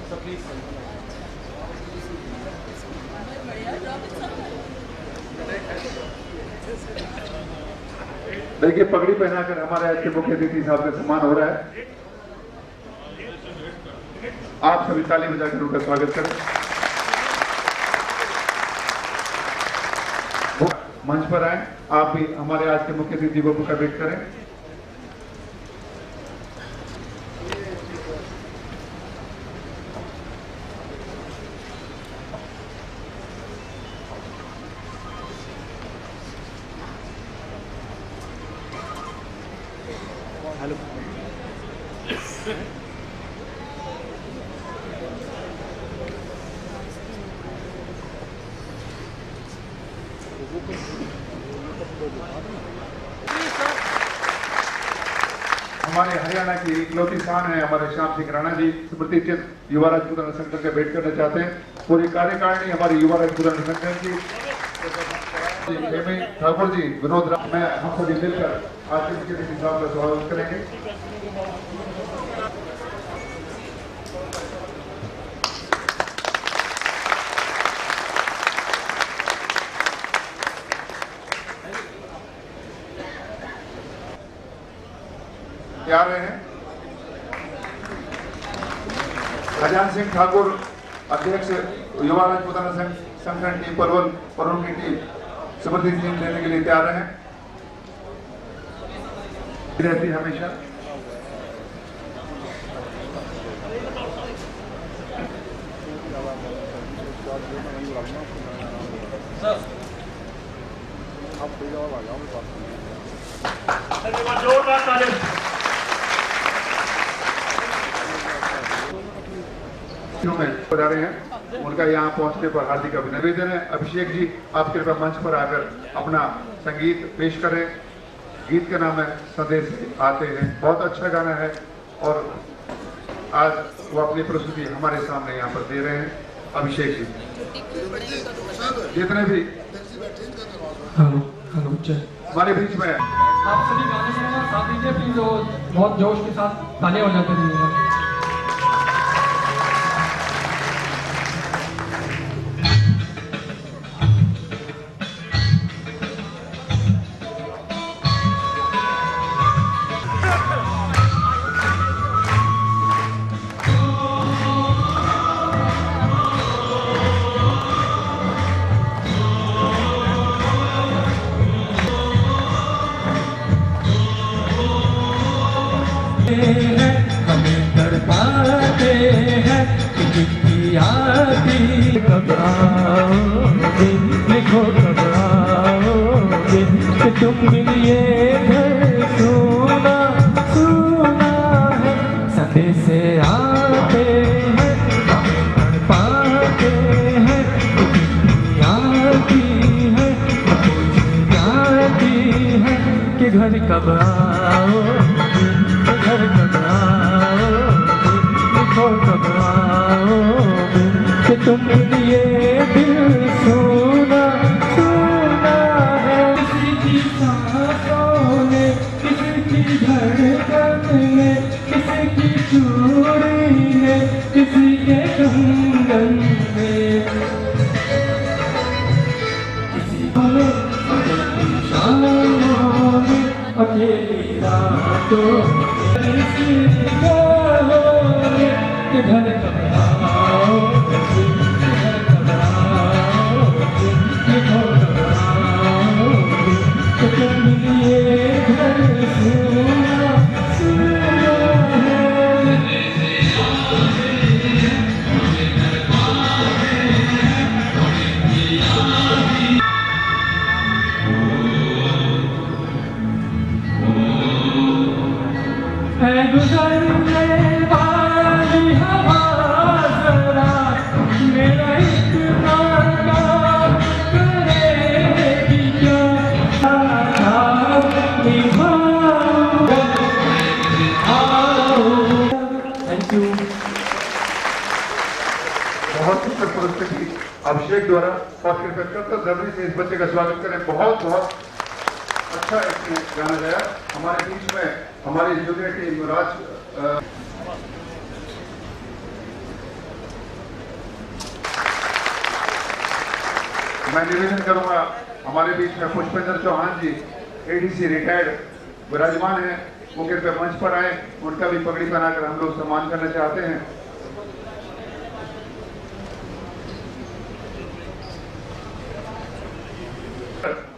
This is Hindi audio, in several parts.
देखिए, पगड़ी पहनाकर हमारे आज के मुख्य अतिथि साहब का सम्मान हो रहा है। आप सभी ताली बजाकर उनका स्वागत करें। मंच पर आए, आप भी हमारे आज के मुख्य अतिथि को का वेट करें। हेलो हमारे हरियाणा की इकलौती शान है हमारे श्याम सिंह राणा जी, स्मृति चिन्ह युवा राजपूताना संगठन का भेंट करना चाहते हैं। पूरी कार्यकारिणी हमारी युवा राजपूताना संगठन की ठाकुर जी, विनोद राम, मैं हम सभी मिलकर आज के अतिथि साहब का स्वागत करेंगे। आ रहे हैं खजान सिंह ठाकुर, अध्यक्ष युवा राजपूताना संगठन टीम परवल और उनकी टीम स्मृति चिन्ह देने के लिए तैयार हैं। रहती हमेशा जोरदार ताली। जा रहे हैं, उनका यहाँ पहुंचने पर हार्दिक अभिनंदन है। अभिषेक जी, आप कृपया मंच पर आकर अपना संगीत पेश करें। गीत का नाम है संदेश आते हैं। बहुत अच्छा गाना है और आज वो अपनी प्रस्तुति हमारे सामने यहाँ पर दे रहे हैं। अभिषेक जी, जितने भी हमारे बीच में आप सभी गाने सुनना साथ दीजिए प्लीज, और बहुत जोश के साथ तालियां बजाते रहिएगा। हमें तड़पाते हैं कि चिट्ठी आती कब आओगे, लिखो कब आओगे कि तुम मिलिए घर सुना सुना है। संदेश आते हैं हमें तड़पाते हैं कि चिट्ठी आती है, पूछे जाती है कि घर कब आओगे, घर कब आओगे, लिखो कब आओगे कि तुम लिए दिल सुना सुना है। किसी की सांसों में, किसी की धड़कन में, किसी की चूड़ी में, किसी के कंगन में, किसी को शामों में, अकेली रातों घर कब आओगे, घर कब आओगे, लिखो कब आओगे कि तुम लिए घर सुना सुना है। गुजरने वाली हवा जरा मेरा इतना काम करेगी क्या, थैंक यू। बहुत सुंदर प्रस्तुति अभिषेक द्वारा, और कृपया करता जरूरी से इस बच्चे का स्वागत करें। बहुत बहुत अच्छा इसने गाना गाया। हमारे बीच में हमारी जूनियर टीम मैं निवेदन करूंगा, हमारे बीच में पुष्पेंद्र चौहान जी एडीसी रिटायर्ड विराजमान हैं, वो कृपया मंच पर आए, उनका भी पगड़ी बनाकर हम लोग सम्मान करना चाहते हैं।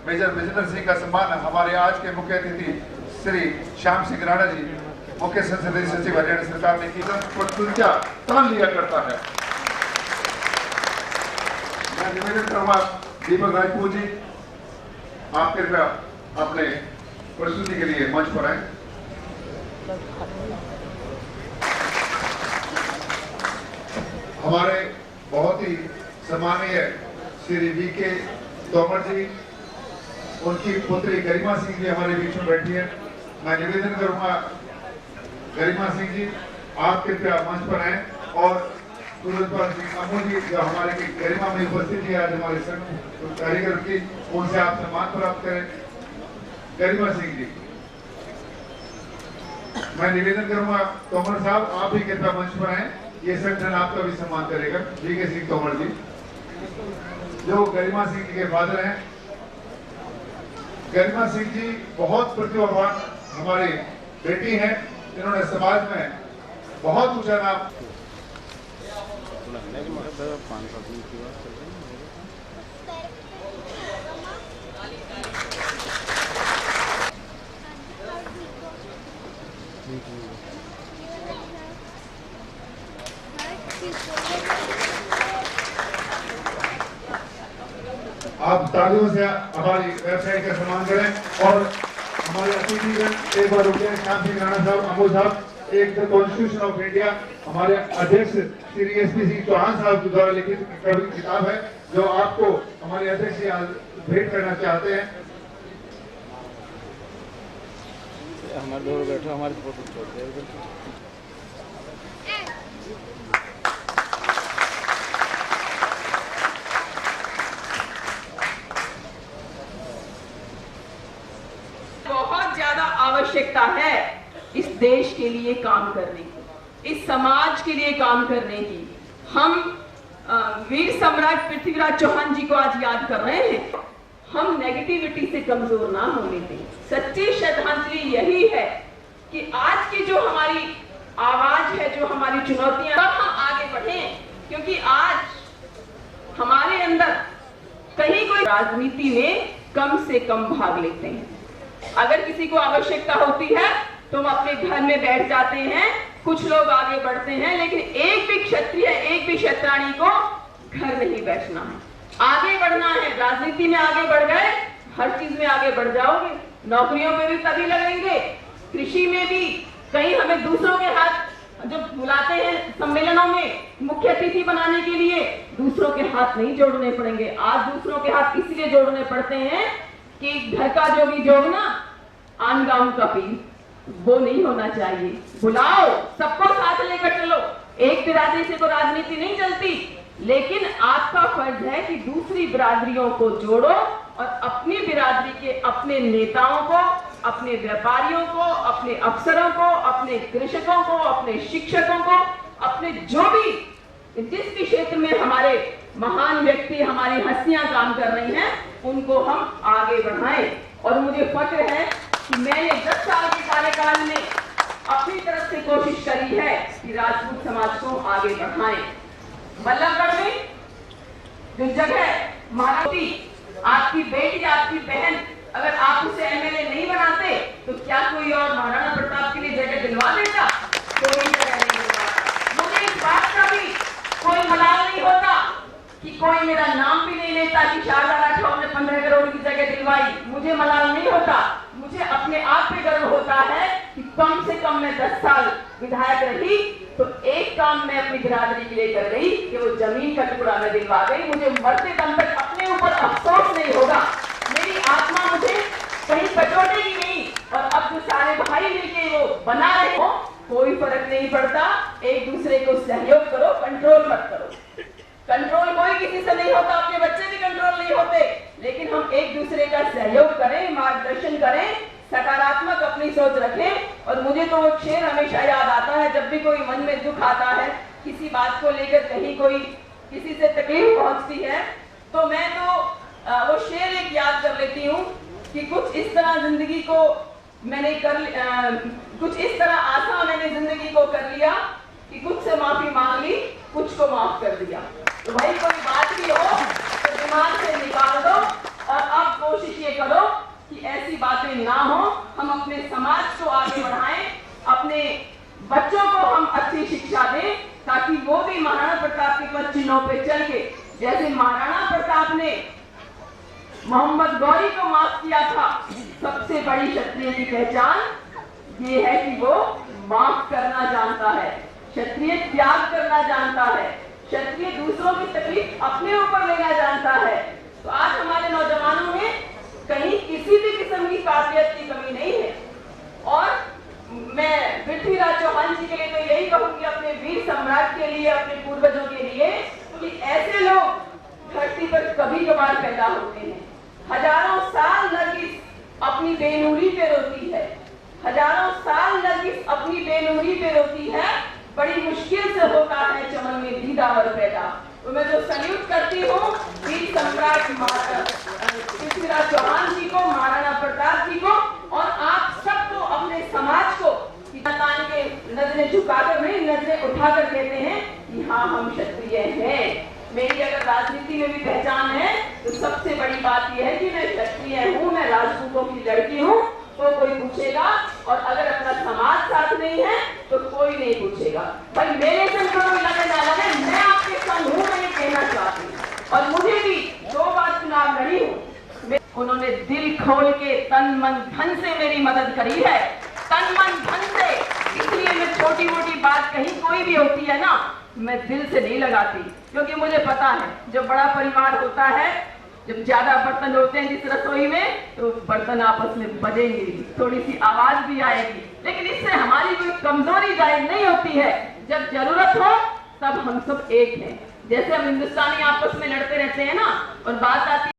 मेजर विजेंद्र सिंह का सम्मान हमारे आज के मुख्य अतिथि श्री श्याम सिंह राणा जी, मुख्य संसदीय सचिव हरियाणा सरकार ने की तुलचा तान लिया करता है। मैं निवेदन करूंगा दीपक राजपूत जी, आप कृपया अपने प्रस्तुति के लिए मंच पर आए। हमारे बहुत ही सम्मानीय श्री वीके तोमर जी, उनकी पुत्री गरिमा सिंह जी हमारे बीच में बैठी है। मैं निवेदन करूंगा गरिमा सिंह जी, आप कृपया मंच पर आए और सूरजपाल सिंह अमू जी जो हमारे की गरिमा में उपस्थित है आज हमारे संघ कारीगर की, उनसे आप सम्मान प्राप्त करें। गरिमा सिंह जी, मैं निवेदन करूंगा तोमर साहब, आप भी कृपया मंच पर आए, ये संगठन आपका भी सम्मान करेगा। वीके सिंह तोमर जी जो गरिमा सिंह जी के फादर हैं। गरिमा सिंह जी बहुत प्रतिभावान हमारी बेटी हैं, इन्होंने समाज में बहुत ऊंचा नाम। आप तालियों से हमारी वेबसाइट का सम्मान करें और हमारे अतिथिगण एक बार रुके। श्याम सिंह राणा साहब, अमू साहब, एक द कॉन्स्टिट्यूशन ऑफ इंडिया हमारे अध्यक्ष श्री एसपी सिंह चौहान साहब द्वारा लिखित किताब है जो आपको हमारे अध्यक्ष भेंट करना चाहते हैं। हमारे दूर बैठो, हमारे फोटो छोड़ दे। बहुत ज्यादा आवश्यकता है इस देश के लिए काम करने की, इस समाज के लिए काम करने की। हम वीर सम्राट पृथ्वीराज चौहान जी को आज याद कर रहे हैं। हम नेगेटिविटी से कमजोर ना होने दें। सच्ची श्रद्धांजलि यही है कि आज की जो हमारी आवाज है, जो हमारी चुनौतियां, तब हम आगे बढ़ें, क्योंकि आज हमारे अंदर कहीं कोई राजनीति में कम से कम भाग लेते हैं। अगर किसी को आवश्यकता होती है तो हम अपने घर में बैठ जाते हैं, कुछ लोग आगे बढ़ते हैं, लेकिन एक भी क्षत्रिय, एक भी क्षत्राणी को घर नहीं बैठना है, आगे बढ़ना है। राजनीति में आगे बढ़ गए, हर चीज में आगे बढ़ जाओगे, नौकरियों में भी तभी लगेंगे, कृषि में भी। कहीं हमें दूसरों के हाथ जो बुलाते हैं सम्मेलनों में मुख्य अतिथि बनाने के लिए, दूसरों के हाथ नहीं जोड़ने पड़ेंगे। आज दूसरों के हाथ इसलिए जोड़ने पड़ते हैं कि घर का जोगी जोगना, आन गांव का पीर, वो नहीं होना चाहिए। बुलाओ, सबको साथ लेकर चलो। एक बिरादरी से तो राजनीति नहीं चलती, लेकिन आपका फर्ज है कि दूसरी बिरादरियों को जोड़ो और अपनी बिरादरी के अपने नेताओं को, अपने व्यापारियों को, अपने अफसरों को, अपने कृषकों को, अपने शिक्षकों को, अपने जो भी जिस भी क्षेत्र में हमारे महान व्यक्ति, हमारी हस्तियां काम कर रही हैं, उनको हम आगे बढ़ाएं। और मुझे फक्र है कि मैंने 10 साल के कार्यकाल में अपनी तरफ से कोशिश करी है कि राजपूत समाज को आगे बढ़ाएं। बल्लभगढ़ में जो जगह महारानी, आपकी बेटी, आपकी बहन, अगर आप उसे एमएलए नहीं बनाते तो क्या कोई और महाराणा प्रताप के लिए जगह दिलवा देगा? कोई जगह नहीं दिलवाता। मुझे इस बात का भी कोई मलाल नहीं होता कि कोई मेरा नाम भी नहीं लेता कि शारदा राठौर ने 15 करोड़ की जगह दिलवाई। मुझे मलाल नहीं होता। मुझे अपने आप पे गर्व होता है कि कम से कम मैं 10 साल विधायक रही तो एक काम मैं अपनी बिरादरी के लिए कर गई कि वो जमीन का टुकड़ा मैं दिलवा गई। मुझे मरते दम तक अपने ऊपर अफसोस नहीं होगा। मेरी आत्मा मुझे कहीं कचोटेगी नहीं। और अब जो सारे भाई मिलके वो बना रहे हो, कोई फर्क नहीं पड़ता। एक दूसरे को सहयोग करो, कंट्रोल मत करो। कंट्रोल कोई किसी से नहीं होता, अपने बच्चे भी कंट्रोल नहीं होते, लेकिन हम एक दूसरे का सहयोग करें, मार्गदर्शन करें, सकारात्मक अपनी सोच रखें। और मुझे तो वो शेर हमेशा याद आता है, जब भी कोई मन में दुख आता है, किसी बात को लेकर कहीं कोई किसी से तकलीफ पहुंचती है, तो मैं तो वो शेर एक याद कर लेती हूँ कि कुछ इस तरह जिंदगी को मैंने कुछ इस तरह आसान मैंने जिंदगी को कर लिया कि कुछ से माफी मांग ली, कुछ को माफ कर दिया। तो भाई कोई बात भी हो तो दिमाग से निकाल दो और अब कोशिश ये करो कि ऐसी बातें ना हो। हम अपने समाज को आगे बढ़ाएं, अपने बच्चों को हम अच्छी शिक्षा दें ताकि वो भी महाराणा प्रताप के पद चिन्हों पे चल के, जैसे महाराणा प्रताप ने मोहम्मद गौरी को माफ किया था, सबसे बड़ी क्षत्रिय की पहचान ये है कि वो माफ करना जानता है, क्षत्रिय त्याग करना जानता है, क्षत्रिय दूसरों की तकलीफ अपने ऊपर लेना जानता है। तो आज हमारे नौजवानों में कहीं किसी भी किस्म की काबिलियत की कमी नहीं है। और मैं पृथ्वीराज चौहान जी के लिए तो यही कहूंगी, अपने वीर सम्राट के लिए, अपने पूर्वजों के लिए, कि ऐसे लोग धरती पर कभी कभार पैदा होते हैं। हजारों साल नरगिस अपनी बेनूरी पे रोती है, हजारों साल नरगिस अपनी बेनूरी पे रोती है, बड़ी मुश्किल से होता है चमन में दीदावर पैदा। तो मैं जो सल्यूट करती हूँ वीर सम्राट पृथ्वीराज चौहान जी को, महाराणा प्रताप जी को, और आप सबको, अपने समाज को तान के नजरें झुकाकर नहीं, नजरें उठाकर कहते हैं कि हाँ हम क्षत्रिय हैं। मेरी अगर राजनीति में भी पहचान है तो सबसे बड़ी बात यह है कि मैं क्षत्रिय हूँ, मैं राजपूतों की लड़की हूँ। तो कोई पूछेगा, और अगर अपना समाज साथ नहीं है तो कोई नहीं पूछेगा। भाई मेरे से कोई लगे ना लगे, मैं आपके संग हूँ, मैं ये कहना चाहती हूँ। और मुझे भी 2 बार चुनाव लड़ी हूँ, उन्होंने दिल खोल के तन मन धन से मेरी मदद करी है, तन मन धन से। इसलिए मैं छोटी मोटी बात कहीं कोई भी होती है ना, मैं दिल से नहीं लगाती, क्योंकि मुझे पता है जब बड़ा परिवार होता है, जब ज्यादा बर्तन होते हैं जिस रसोई में, तो बर्तन आपस में बजेंगे, थोड़ी सी आवाज भी आएगी, लेकिन इससे हमारी कोई कमजोरी जाहिर नहीं होती है। जब जरूरत हो तब हम सब एक हैं। जैसे हम हिंदुस्तानी आपस में लड़ते रहते हैं ना, और बात आती